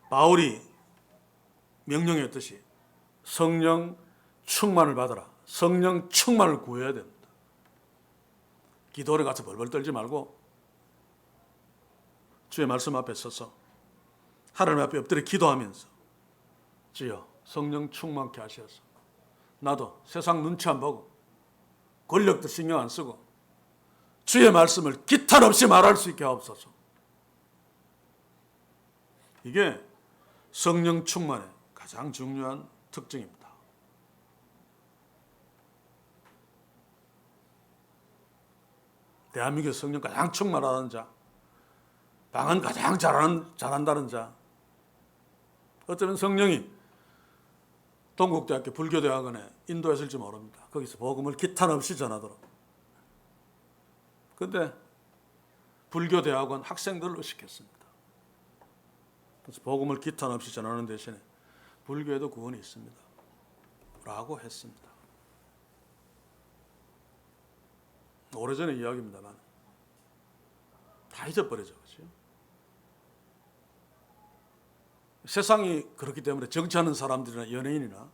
바울이 명령했듯이 성령 충만을 받아라. 성령 충만을 구해야 됩니다. 기도원에 가서 벌벌 떨지 말고 주의 말씀 앞에 서서 하나님 앞에 엎드려 기도하면서 주여 성령 충만케 하셔서 나도 세상 눈치 안 보고 권력도 신경 안 쓰고 주의 말씀을 기탄 없이 말할 수 있게 하옵소서. 이게 성령 충만의 가장 중요한 특징입니다. 대한민국의 성령 가장 충만하다는 자, 방언 가장 잘한다는 자, 어쩌면 성령이 동국대학교 불교대학원에 인도했을지 모릅니다. 거기서 복음을 기탄 없이 전하도록. 그런데 불교대학원 학생들을 시켰습니다. 그래서 복음을 기탄 없이 전하는 대신에 불교에도 구원이 있습니다. 라고 했습니다. 오래전의 이야기입니다만 다 잊어버리죠. 그렇죠? 세상이 그렇기 때문에 정치하는 사람들이나 연예인이나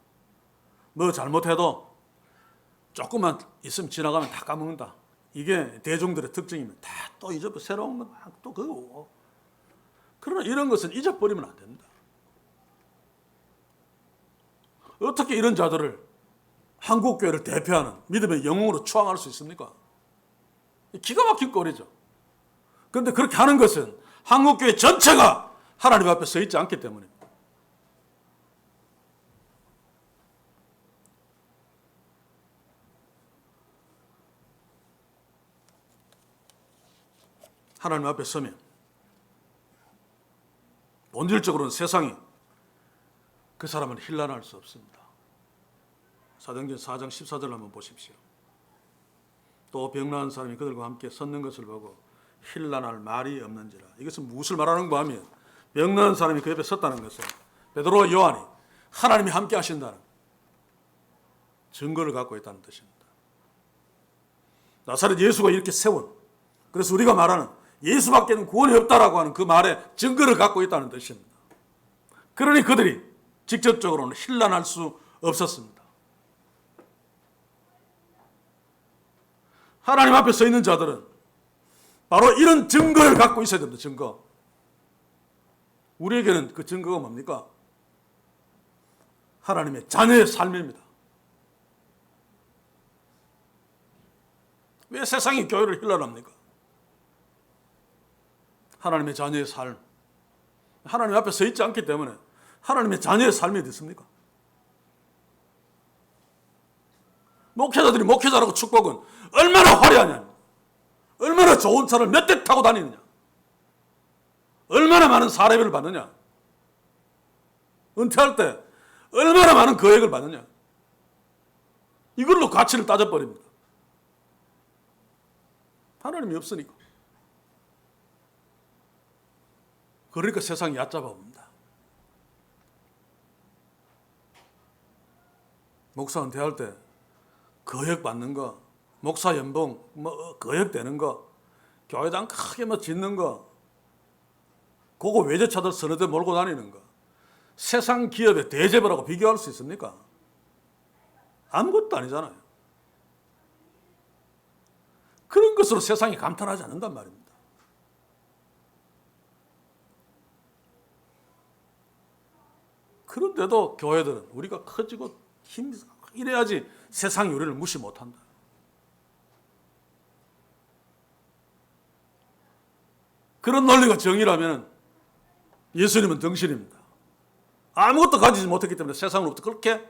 뭐 잘못해도 조금만 있으면 지나가면 다 까먹는다. 이게 대중들의 특징입니다. 다 또 잊어버려. 새로운 건 또 그거. 그러나 이런 것은 잊어버리면 안 됩니다. 어떻게 이런 자들을 한국교회를 대표하는 믿음의 영웅으로 추앙할 수 있습니까? 기가 막힌 꼴이죠. 그런데 그렇게 하는 것은 한국교회 전체가 하나님 앞에 서 있지 않기 때문입니다. 하나님 앞에 서면 본질적으로는 세상이 그 사람을 힐난할 수 없습니다. 사도행전 4장 14절 한번 보십시오. 또 병나은 사람이 그들과 함께 섰는 것을 보고 힐난할 말이 없는지라. 이것은 무엇을 말하는 거 하면 병나은 사람이 그 옆에 섰다는 것은 베드로와 요한이 하나님이 함께 하신다는 증거를 갖고 있다는 뜻입니다. 나사렛 예수가 이렇게 세운, 그래서 우리가 말하는 예수밖에는 구원이 없다라고 하는 그 말에 증거를 갖고 있다는 뜻입니다. 그러니 그들이 직접적으로는 힐난할 수 없었습니다. 하나님 앞에 서 있는 자들은 바로 이런 증거를 갖고 있어야 됩니다. 증거. 우리에게는 그 증거가 뭡니까? 하나님의 자녀의 삶입니다. 왜 세상이 교회를 힐난합니까? 하나님의 자녀의 삶. 하나님 앞에 서 있지 않기 때문에 하나님의 자녀의 삶이 어디 있습니까? 목회자들이 목회자라고 축복은 얼마나 화려하냐, 얼마나 좋은 차를 몇 대 타고 다니느냐, 얼마나 많은 사례비를 받느냐, 은퇴할 때 얼마나 많은 거액을 받느냐, 이걸로 가치를 따져버립니다. 하나님이 없으니까. 그러니까 세상이 얕잡아 봅니다. 목사 은퇴할 때 거액 받는 거, 목사 연봉 거액 되는 거, 교회당 크게 짓는 거, 그거 외제차들 서너 대 몰고 다니는 거, 세상 기업의 대재벌하고 비교할 수 있습니까? 아무것도 아니잖아요. 그런 것으로 세상이 감탄하지 않는단 말입니다. 그런데도 교회들은 우리가 커지고 이래야지 세상이 우리를 무시 못한다. 그런 논리가 정의라면 예수님은 등신입니다. 아무것도 가지지 못했기 때문에 세상으로부터 그렇게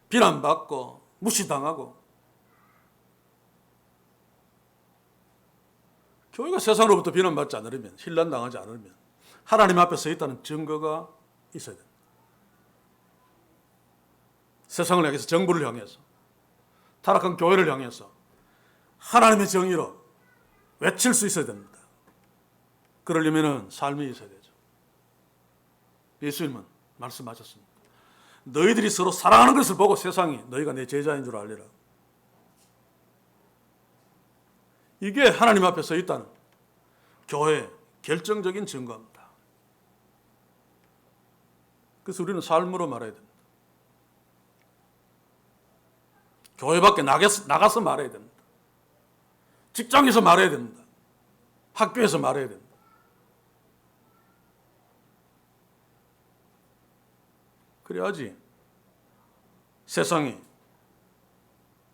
비난받고 무시당하고, 교회가 세상으로부터 비난받지 않으려면, 힐난당하지 않으려면 하나님 앞에 서 있다는 증거가 있어야 됩니다. 세상을 향해서, 정부를 향해서, 타락한 교회를 향해서 하나님의 정의로 외칠 수 있어야 됩니다. 그러려면 삶이 있어야 되죠. 예수님은 말씀하셨습니다. 너희들이 서로 사랑하는 것을 보고 세상이 너희가 내 제자인 줄 알리라. 이게 하나님 앞에 서 있다는 교회의 결정적인 증거입니다. 그래서 우리는 삶으로 말해야 됩니다. 교회 밖에 나가서 말해야 됩니다. 직장에서 말해야 됩니다. 학교에서 말해야 됩니다. 그래야지 세상이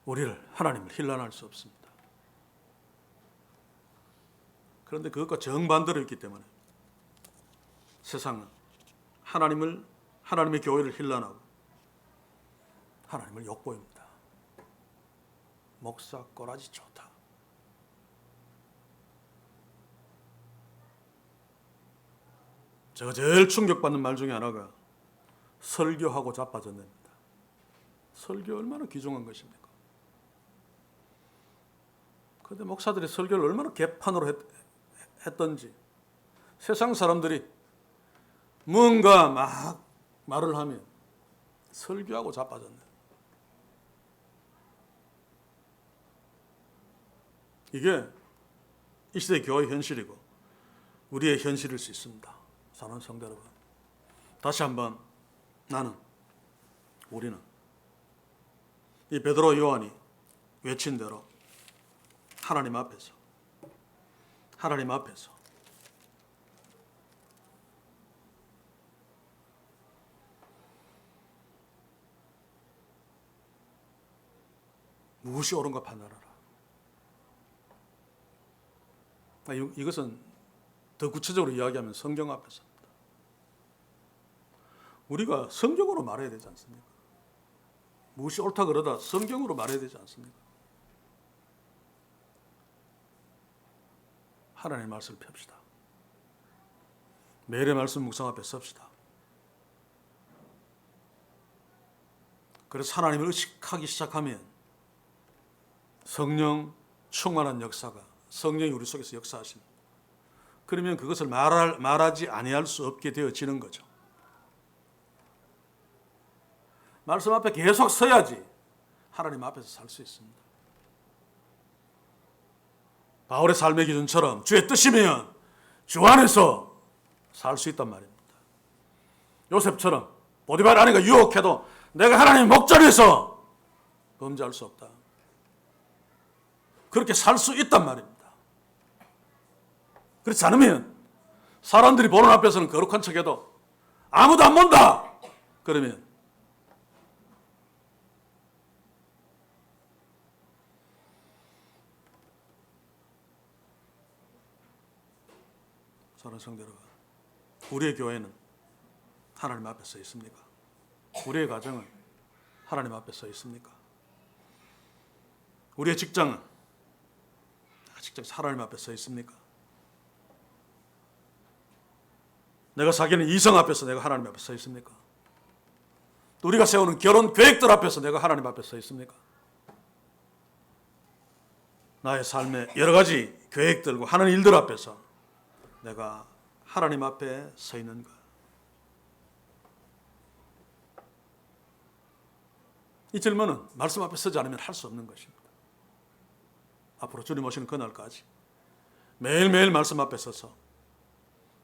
우리를, 하나님을 힐난할 수 없습니다. 그런데 그것과 정반대로 있기 때문에 세상은 하나님의 교회를 힐난하고 하나님을 욕보입니다. 목사 꼬라지 좋다. 제가 제일 충격받는 말 중에 하나가 설교하고 자빠졌답니다. 설교 얼마나 귀중한 것입니까? 그런데 목사들이 설교를 얼마나 개판으로 했던지, 세상 사람들이 뭔가 막 말을 하면 설교하고 자빠졌네. 이게 이 시대 교회 현실이고 우리의 현실일 수 있습니다. 사랑하는 성도 여러분, 다시 한번 우리는 이 베드로 요한이 외친 대로 하나님 앞에서 무엇이 옳은가 판단하라. 이것은 더 구체적으로 이야기하면 성경 앞에서입니다. 우리가 성경으로 말해야 되지 않습니까? 무엇이 옳다 그러다 성경으로 말해야 되지 않습니까? 하나님의 말씀을 펴봅시다. 매일의 말씀 묵상 앞에 섭시다. 그래서 하나님을 의식하기 시작하면 성령 충만한 역사가, 성령이 우리 속에서 역사하십니다. 그러면 그것을 말하지 아니할 수 없게 되어지는 거죠. 말씀 앞에 계속 서야지 하나님 앞에서 살 수 있습니다. 바울의 삶의 기준처럼 주의 뜻이면 주 안에서 살 수 있단 말입니다. 요셉처럼 보디발 아내가 유혹해도 내가 하나님의 목전에서 범죄할 수 없다. 그렇게 살 수 있단 말입니다. 그렇지 않으면 사람들이 보는 앞에서는 거룩한 척해도 아무도 안 본다. 그러면 사랑하는 성도 여러분, 우리의 교회는 하나님 앞에 서 있습니까? 우리의 가정은 하나님 앞에 서 있습니까? 우리의 직장은 하나님 앞에 서 있습니까? 내가 사귀는 이성 앞에서 내가 하나님 앞에 서 있습니까? 또 우리가 세우는 결혼 계획들 앞에서 내가 하나님 앞에 서 있습니까? 나의 삶의 여러 가지 계획들과 하는 일들 앞에서 내가 하나님 앞에 서 있는가? 이 질문은 말씀 앞에 서지 않으면 할 수 없는 것입니다. 앞으로 주님 오시는 그날까지 매일매일 말씀 앞에 서서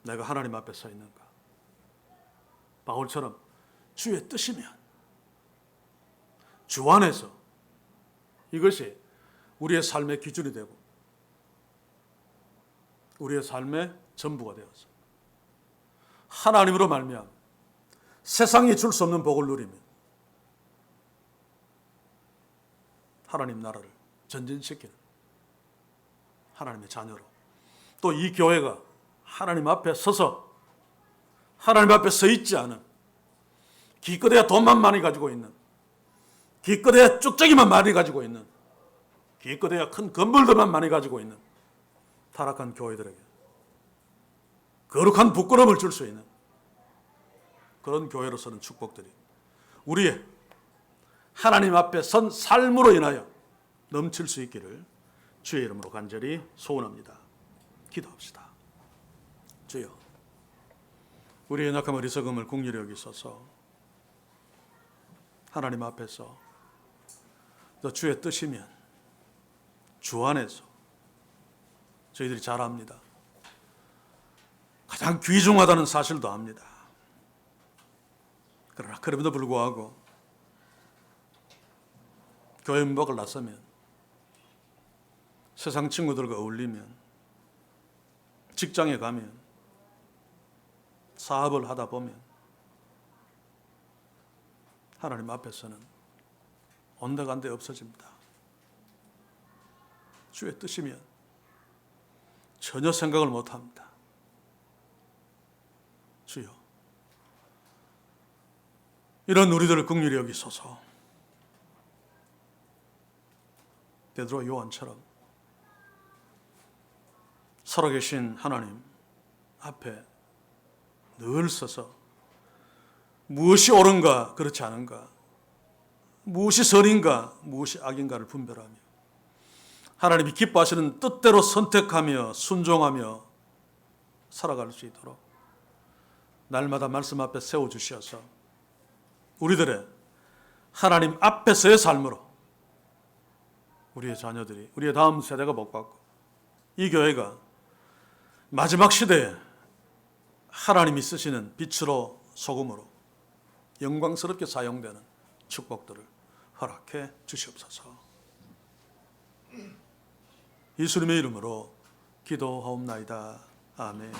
내가 하나님 앞에 서 있는가? 바울처럼 주의 뜻이면 주 안에서 이것이 우리의 삶의 기준이 되고 우리의 삶의 전부가 되어서 하나님으로 말미암아 세상이 줄 수 없는 복을 누리며 하나님 나라를 전진시키는 하나님의 자녀로 또 이 교회가 하나님 앞에 서서 하나님 앞에 서 있지 않은 기껏해야 돈만 많이 가지고 있는 기껏해야 쭉저기만 많이 가지고 있는 기껏해야 큰 건물들만 많이 가지고 있는 타락한 교회들에게 거룩한 부끄러움을 줄 수 있는 그런 교회로서는 축복들이 우리의 하나님 앞에 선 삶으로 인하여 넘칠 수 있기를 주의 이름으로 간절히 소원합니다. 기도합시다. 주여, 우리의 연약함 어리석음을 긍휼히 여기소서. 하나님 앞에서 또 주의 뜻이면 주 안에서 저희들이 잘 압니다. 가장 귀중하다는 사실도 압니다. 그러나 그럼에도 불구하고 교회 문밖을 나서면 세상 친구들과 어울리면 직장에 가면 사업을 하다 보면 하나님 앞에서는 온데간데 없어집니다. 주의 뜻이면 전혀 생각을 못합니다. 주여, 이런 우리들을 긍휼히 여기소서. 베드로 요한처럼 살아계신 하나님 앞에 늘 서서 무엇이 옳은가 그렇지 않은가, 무엇이 선인가 무엇이 악인가를 분별하며 하나님이 기뻐하시는 뜻대로 선택하며 순종하며 살아갈 수 있도록 날마다 말씀 앞에 세워주셔서 우리들의 하나님 앞에서의 삶으로 우리의 자녀들이, 우리의 다음 세대가 복받고 이 교회가 마지막 시대에 하나님이 쓰시는 빛으로 소금으로 영광스럽게 사용되는 축복들을 허락해 주시옵소서. 예수님의 이름으로 기도하옵나이다. 아멘.